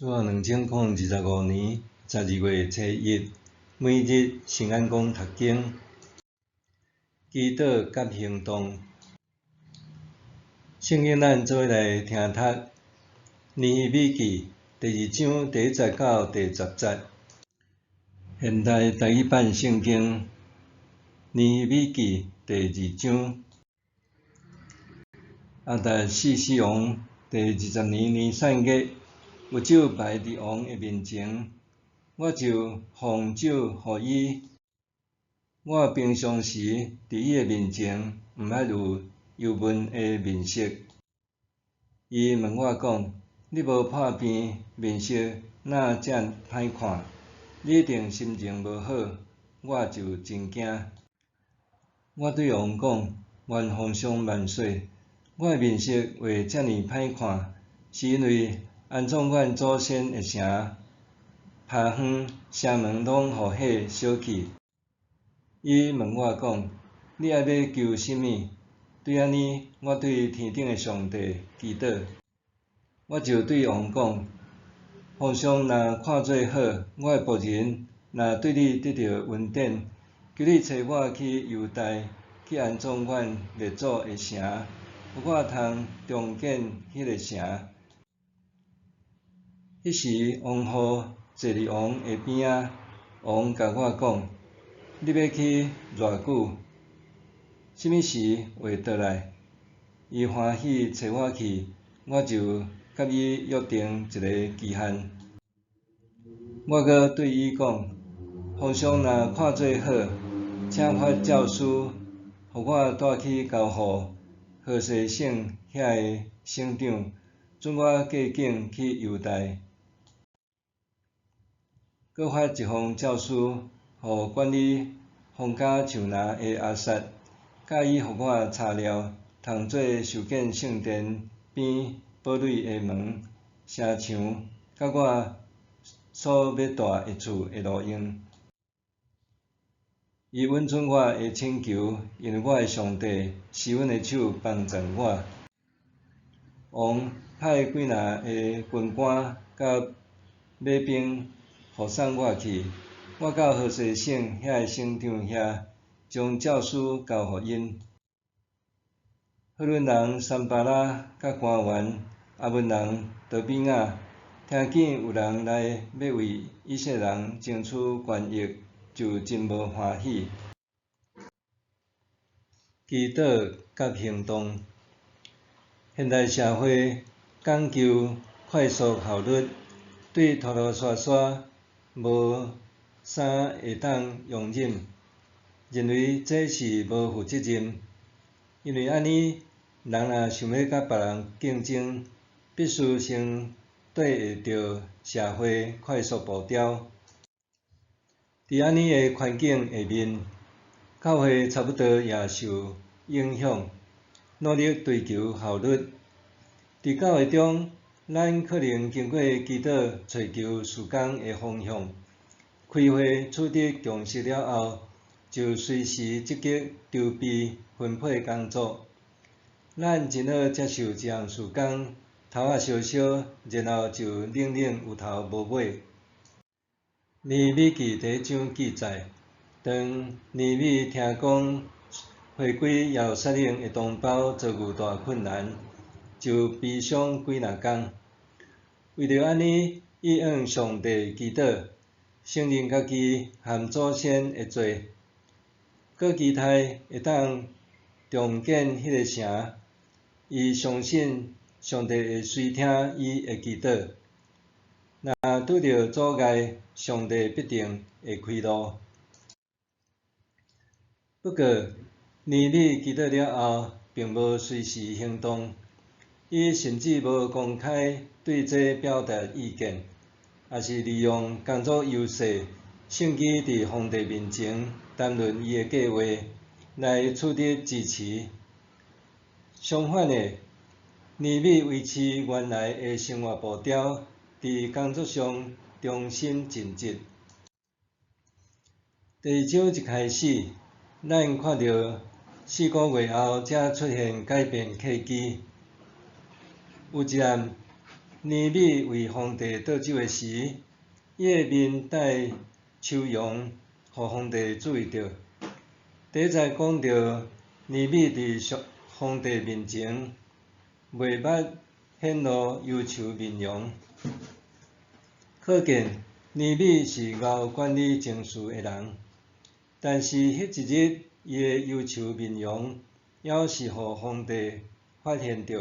主要2025年12月初1，每日圣安宫读经，祈祷甲行动。圣经咱做伙来听读《尼希米记》第2章第1节到第10节。现代台语版圣经《尼希米记》第2章。亚达四世王第20年年3月，有酒摆伫王的面前，我就奉酒予伊。我平常时伫伊的面前，毋捌有忧闷的面色。伊问我讲：“你无破病，面色哪遮歹看？你一定心情无好。”我就真惊。我对王讲：“愿皇上万岁！我的面色会遮尔歹看，是因为安怎阮祖先的城扒远城门拢互火烧去。”伊问我讲：“你爱要求甚物？”对安尼，我对天顶的上帝祈祷。我就对王讲：“皇上若看做好，我的仆人若对你得到恩典，求你找我去犹大，去安葬阮列祖的城，予我通重建迄个城。”迄时，王后坐伫王的边仔，王甲我讲：“你要去偌久？什么时会倒来？”伊欢喜找我去，我就甲伊约定一个期限。我阁对伊讲：“皇上若看做好，请发诏书，予我带去交付何西省遐个省长，准我过境去犹大。”阁发一封诏书，予管理皇家树林的阿萨，教伊予我材料，通做修建圣殿边堡垒的门、城墙，甲我所要住的厝的路用。伊允准我的请求，因为我的上帝是阮的手帮助我。王派几若个军官甲马兵护送我去。我到何西省遐个省长遐，将诏书交予因。赫伦人三巴拉甲官员阿文人多比亚，听见有人来要为以色列人争取权益，就真无欢喜。祈祷甲行动。现代社会讲究快速效率，对拖拖刷刷、无啥会当容忍，认为这是无负责任。因为安尼，人若想要甲别人竞争，必须先对会着社会快速步调。伫安尼个环境下面，教会差不多也受影响，努力追求效率。伫教会中，咱可能经过祈祷找求事工的方向，开会取得共识了后，就随时积极筹备分配工作。咱真好接受一项事工，头仔烧烧，然后就冷冷有头无尾。尼希米记第1章记载，当尼希米听讲回归耶路撒冷的同胞遭遇大困难，就悲伤几若工。为着安尼，伊向上帝祈祷，承认家己含祖先的罪，阁期待会当重建迄个城。伊相信上帝会垂听伊的祈祷，若拄着阻碍，上帝必定会开路。不过，尼希米祈祷了后，并无随时行动，伊甚至无公开对这表达意见，也是利用工作优势，趁机伫皇帝面前谈论伊的计划，来取得支持。相反的，尼希米维持原来的生活步调，伫工作上忠心尽职。第2章一开始，咱看到4个月后才出现改变契机。有一暗，尼米为皇帝倒酒的时，伊的面带笑容，互皇帝注意到。第一在讲到尼米伫皇帝面前，袂捌显露忧愁面容，可见尼米是敖管理情绪的人。但是迄一日，伊的忧愁面容，犹是互皇帝发现到。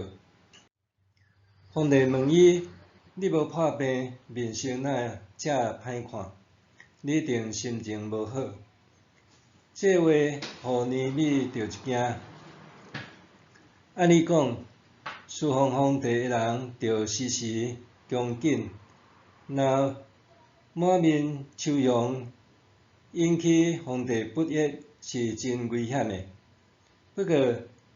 皇帝问伊：你无破病，面色哪遮歹看？你一定心情无好。这话互尼米着一惊。按理讲，侍奉皇帝的人着时时恭敬，若满面笑容，引起皇帝不悦是真危险的。不过，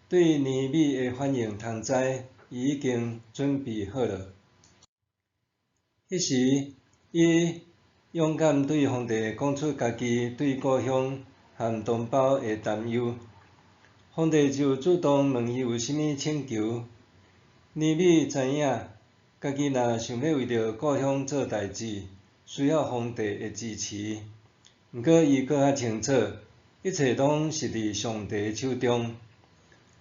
对尼米的反应通知，伊已经准备好了。迄时，伊勇敢对皇帝讲出家己对故乡和同胞的担忧。皇帝就主动问伊有啥物请求。尼米知影，家己若想要为着故乡做代志，需要皇帝的支持。毋过伊搁较清楚，一切拢是伫上帝手中。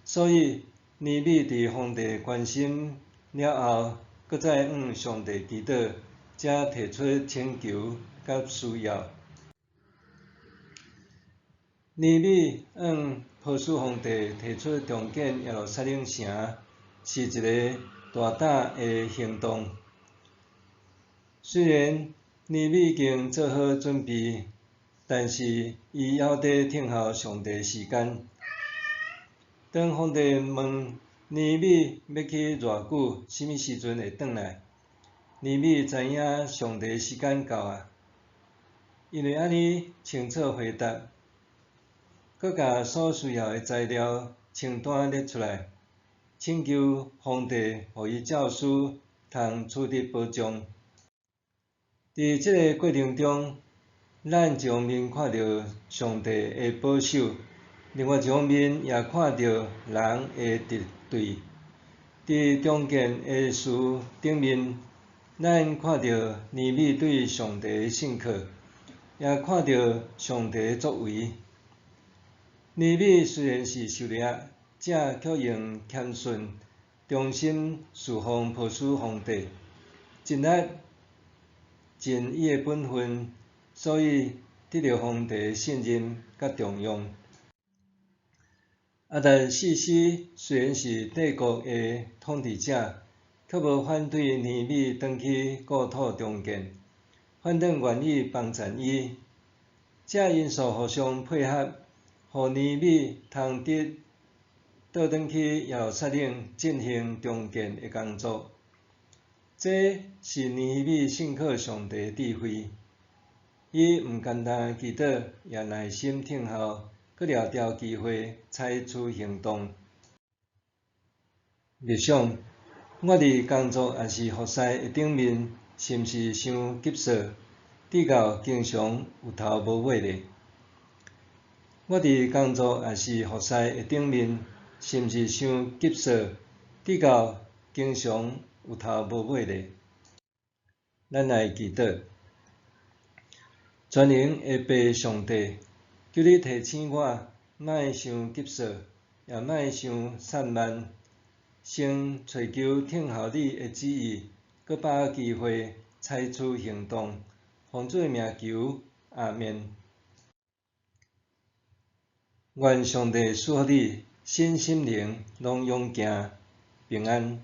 所以，尼米伫皇帝关心了后，搁再向上帝祈祷，才提出请求甲需要。尼米向波斯皇帝提出重建耶路撒冷城，是一个大胆的行动。虽然尼米已经做好准备，但是伊还得听候上帝时间。当皇帝问尼米要去偌久，啥物时阵会转来？尼米知影上帝时间到啊，因为安尼清楚回答。搁甲所需要的材料清单列出来，请求皇帝予伊诏书，通取得保障。伫即个过程中，咱一方面看到上帝的保守，另外一方面也看到人的敌对。伫中间的事顶面，咱看到尼米对上帝的信靠，也看到上帝的作为。尼米虽然是受掠者，却用谦逊、忠心侍奉波斯皇帝，尽力尽伊的本分，所以得到皇帝的信任甲重用。亚达四世虽然是帝国的统治者，却无反对尼米转去故土重建，反倒愿意帮衬伊。这因素互相配合，互尼米通得倒转去耶路撒冷进行重建的工作。这是尼米信靠上帝的智慧。伊毋简单祈祷，也耐心听候，搁抓牢机会采取行动。默想，我伫工作也是服侍的顶面，是毋是伤急躁，直到经常有头无尾咧？我伫工作也是服侍的顶面，是毋是伤急躁，直到经常有头无尾咧？咱来祈祷，全能的爸上帝，求你提醒我，莫伤急躁，也莫伤散漫，先找求听候你的旨意，搁把握机会采取行动。奉主的名求，阿们。愿上帝赐福你身心灵拢勇健平安。